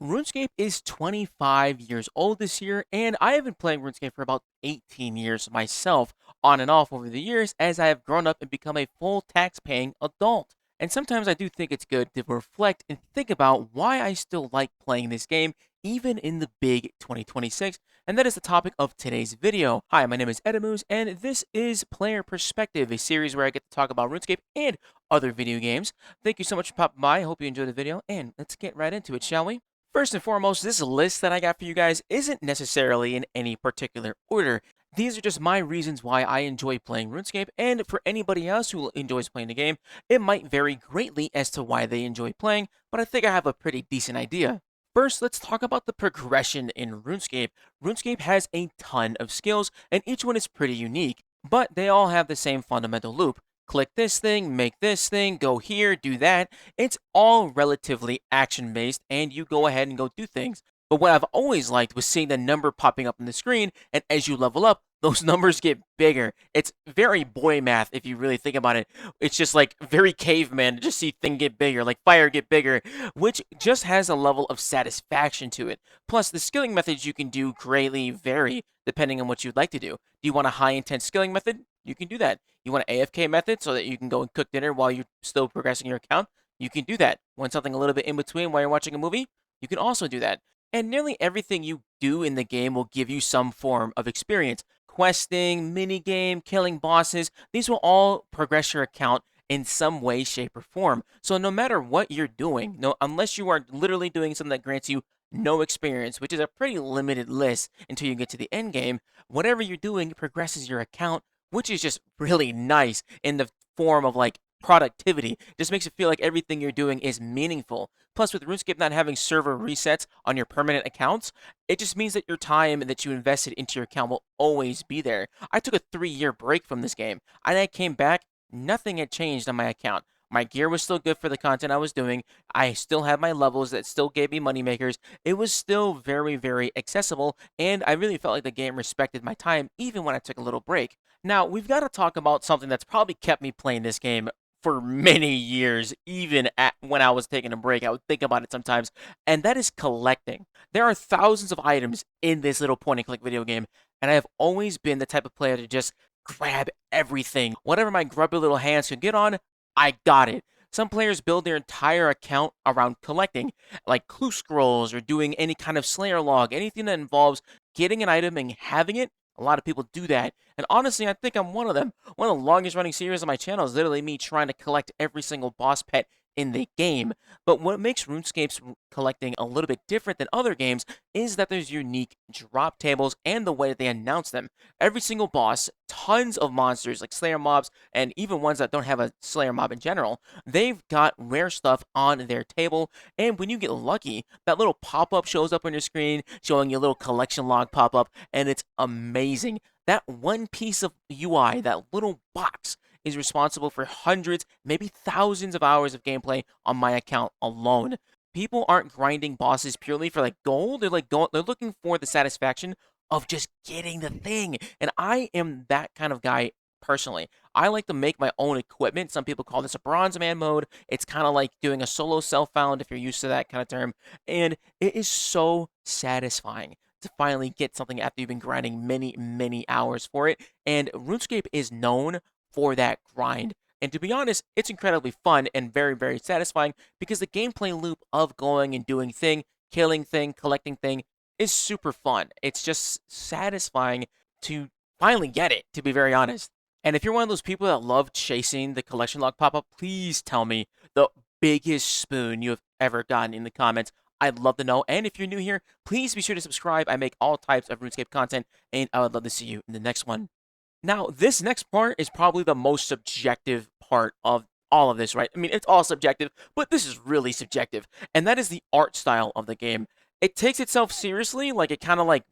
RuneScape is 25 years old this year, and I have been playing RuneScape for about 18 years myself, on and off over the years as I have grown up and become a full tax-paying adult. And sometimes I do think it's good to reflect and think about why I still like playing this game, even in the big 2026, and that is the topic of today's video. Hi, my name is Edamoos, and this is Player Perspective, a series where I get to talk about RuneScape and other video games. Thank you so much for popping by. I hope you enjoyed the video, and let's get right into it, shall we? First and foremost, this list that I got for you guys isn't necessarily in any particular order. These are just my reasons why I enjoy playing RuneScape, and for anybody else who enjoys playing the game, it might vary greatly as to why they enjoy playing, but I think I have a pretty decent idea. First, let's talk about the progression in RuneScape. RuneScape has a ton of skills, and each one is pretty unique, but they all have the same fundamental loop. Click this thing, make this thing, go here, do that. It's all relatively action-based, and you go ahead and go do things. But what I've always liked was seeing the number popping up on the screen, and as you level up, those numbers get bigger. It's very boy math if you really think about it. It's just like very caveman to just see thing get bigger, like fire get bigger, which just has a level of satisfaction to it. Plus, the skilling methods you can do greatly vary depending on what you'd like to do. Do you want a high intense skilling method? You can do that. You want an AFK method so that you can go and cook dinner while you're still progressing your account? You can do that. Want something a little bit in between while you're watching a movie? You can also do that. And nearly everything you do in the game will give you some form of experience. Questing, minigame, killing bosses, these will all progress your account in some way, shape, or form. So no matter what you're doing, no, unless you are literally doing something that grants you no experience, which is a pretty limited list until you get to the end game, whatever you're doing progresses your account, which is just really nice in the form of like productivity. Just makes it feel like everything you're doing is meaningful. Plus, with RuneScape not having server resets on your permanent accounts, it just means that your time that you invested into your account will always be there. I took a 3-year break from this game, and I came back, nothing had changed on my account. My gear was still good for the content I was doing. I still had my levels that still gave me moneymakers. It was still very, very accessible, and I really felt like the game respected my time even when I took a little break. Now, we've got to talk about something that's probably kept me playing this game for many years, even when I was taking a break. I would think about it sometimes, and that is collecting. There are thousands of items in this little point and click video game, and I have always been the type of player to just grab everything. Whatever my grubby little hands could get on, I got it. Some players build their entire account around collecting, like clue scrolls or doing any kind of Slayer log, anything that involves getting an item and having it. A lot of people do that. And honestly, I think I'm one of them. One of the longest running series on my channel is literally me trying to collect every single boss pet in the game. But what makes RuneScape's collecting a little bit different than other games is that there's unique drop tables and the way that they announce them. Every single boss, tons of monsters like Slayer mobs, and even ones that don't have a Slayer mob in general, they've got rare stuff on their table. And when you get lucky, that little pop-up shows up on your screen showing you a little collection log pop-up, and it's amazing. That one piece of UI, that little box, is responsible for hundreds, maybe thousands of hours of gameplay on my account alone. People aren't grinding bosses purely for like gold. They're looking for the satisfaction of just getting the thing. And I am that kind of guy personally. I like to make my own equipment. Some people call this a bronze man mode. It's kind of like doing a solo self-found if you're used to that kind of term. And it is so satisfying to finally get something after you've been grinding many, many hours for it. And RuneScape is known for that grind. And to be honest, it's incredibly fun and very, very satisfying because the gameplay loop of going and doing thing, killing thing, collecting thing is super fun. It's just satisfying to finally get it, to be very honest. And if you're one of those people that love chasing the collection log pop-up, please tell me the biggest spoon you have ever gotten in the comments. I'd love to know. And if you're new here, please be sure to subscribe. I make all types of RuneScape content, and I would love to see you in the next one. Now, this next part is probably the most subjective part of all of this, right? I mean, it's all subjective, but this is really subjective, and that is the art style of the game. It takes itself seriously, like it kind of like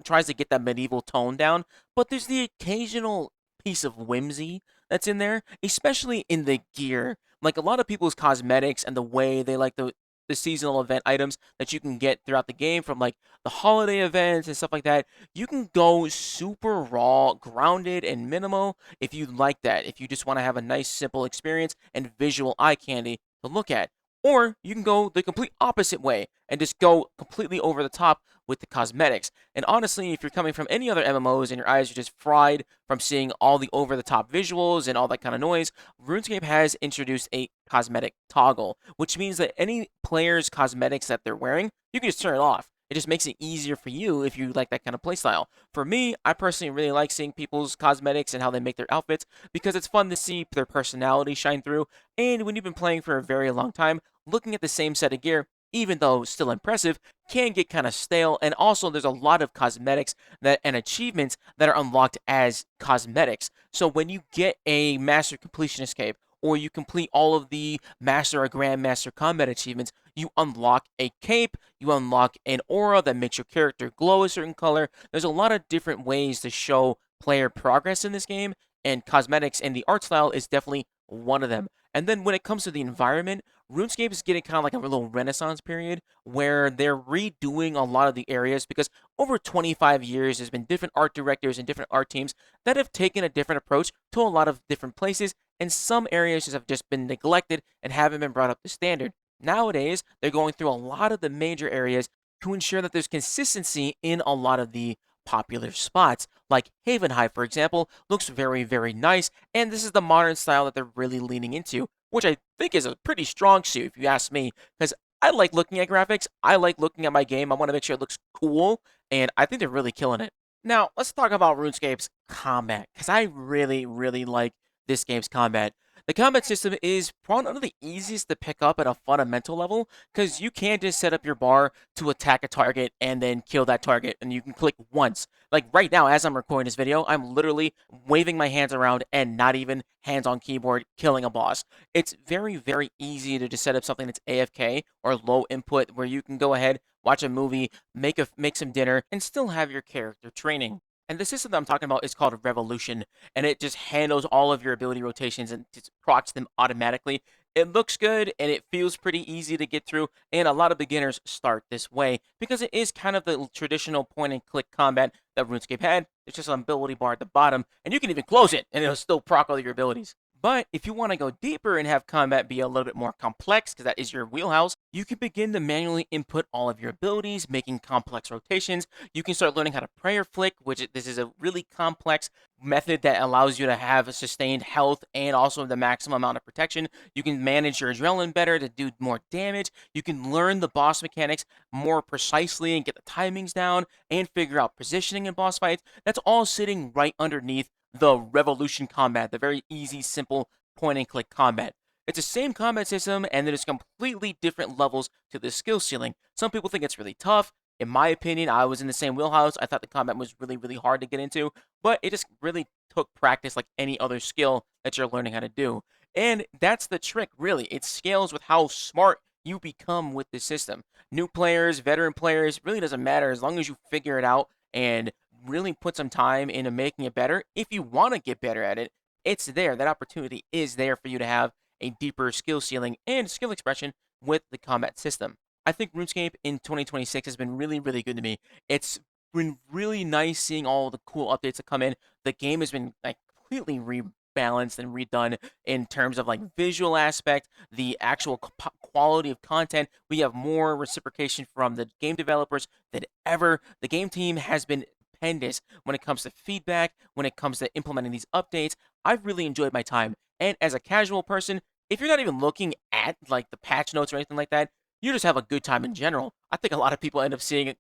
tries to get that medieval tone down, but there's the occasional piece of whimsy that's in there, especially in the gear. Like a lot of people's cosmetics and the way they like the seasonal event items that you can get throughout the game from like the holiday events and stuff like that. You can go super raw, grounded, and minimal if you like that. If you just want to have a nice, simple experience and visual eye candy to look at. Or you can go the complete opposite way and just go completely over the top with the cosmetics. And honestly, if you're coming from any other MMOs and your eyes are just fried from seeing all the over the top visuals and all that kind of noise, RuneScape has introduced a cosmetic toggle, which means that any player's cosmetics that they're wearing, you can just turn it off. It just makes it easier for you if you like that kind of playstyle. For me, I personally really like seeing people's cosmetics and how they make their outfits because it's fun to see their personality shine through. And when you've been playing for a very long time, looking at the same set of gear, even though still impressive, can get kind of stale. And also, there's a lot of cosmetics that and achievements that are unlocked as cosmetics. So when you get a Master Completionist cape, or you complete all of the Master or Grandmaster combat achievements, you unlock a cape, you unlock an aura that makes your character glow a certain color. There's a lot of different ways to show player progress in this game, and cosmetics and the art style is definitely one of them. And then when it comes to the environment, RuneScape is getting kind of like a little renaissance period where they're redoing a lot of the areas because over 25 years there's been different art directors and different art teams that have taken a different approach to a lot of different places, and some areas just have just been neglected and haven't been brought up to standard. Nowadays, they're going through a lot of the major areas to ensure that there's consistency in a lot of the popular spots. Like Havenhive, for example, looks very, very nice, and this is the modern style that they're really leaning into, which I think is a pretty strong suit, if you ask me, because I like looking at graphics, I like looking at my game, I want to make sure it looks cool, and I think they're really killing it. Now, let's talk about RuneScape's combat, because I really, really like this game's combat. The combat system is probably one of the easiest to pick up at a fundamental level because you can just set up your bar to attack a target and then kill that target, and you can click once. Like right now, as I'm recording this video, I'm literally waving my hands around and not even hands on keyboard killing a boss. It's very, very easy to just set up something that's AFK or low input where you can go ahead, watch a movie, make some dinner, and still have your character training. And the system that I'm talking about is called Revolution, and it just handles all of your ability rotations and just procs them automatically. It looks good and it feels pretty easy to get through, and a lot of beginners start this way because it is kind of the traditional point and click combat that RuneScape had. It's just an ability bar at the bottom, and you can even close it and it'll still proc all your abilities. But if you want to go deeper and have combat be a little bit more complex, because that is your wheelhouse, you can begin to manually input all of your abilities, making complex rotations. You can start learning how to prayer flick, which this is a really complex method that allows you to have a sustained health and also the maximum amount of protection. You can manage your adrenaline better to do more damage. You can learn the boss mechanics more precisely and get the timings down and figure out positioning in boss fights. That's all sitting right underneath the Revolution combat, the very easy, simple point and click combat. It's the same combat system, and there's completely different levels to the skill ceiling. Some people think it's really tough. In my opinion, I was in the same wheelhouse. I thought the combat was really, really hard to get into, but it just really took practice like any other skill that you're learning how to do. And that's the trick, really. It scales with how smart you become with the system. New players, veteran players, really doesn't matter as long as you figure it out and really put some time into making it better. If you want to get better at it, it's there. That opportunity is there for you to have a deeper skill ceiling and skill expression with the combat system. I think RuneScape in 2026 has been really, really good to me. It's been really nice seeing all the cool updates that come in. The game has been like completely rebalanced and redone in terms of like visual aspect, the actual quality of content. We have more reciprocation from the game developers than ever. The game team has been stupendous when it comes to feedback, when it comes to implementing these updates. I've really enjoyed my time. And as a casual person, if you're not even looking at like the patch notes or anything like that, you just have a good time in general. I think a lot of people end up seeing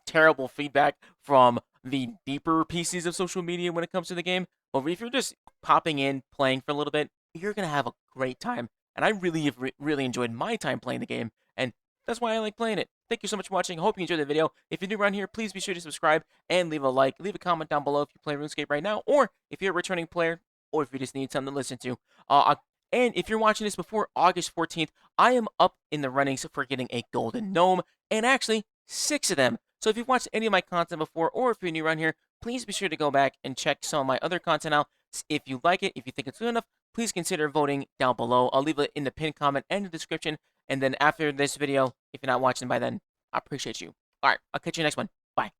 terrible feedback from the deeper pieces of social media when it comes to the game. But if you're just popping in, playing for a little bit, you're gonna have a great time. And I really have really enjoyed my time playing the game, and that's why I like playing it. Thank you so much for watching. I hope you enjoyed the video. If you're new around here, please be sure to subscribe and leave a like. Leave a comment down below if you play RuneScape right now, or if you're a returning player, or if you just need something to listen to. And if you're watching this before August 14th, I am up in the runnings for getting a Golden Gnome, and actually 6 of them. So if you've watched any of my content before, or if you're new around here, please be sure to go back and check some of my other content out. If you like it, if you think it's good enough, please consider voting down below. I'll leave it in the pinned comment and the description. And then after this video, if you're not watching by then, I appreciate you. All right, I'll catch you next one. Bye.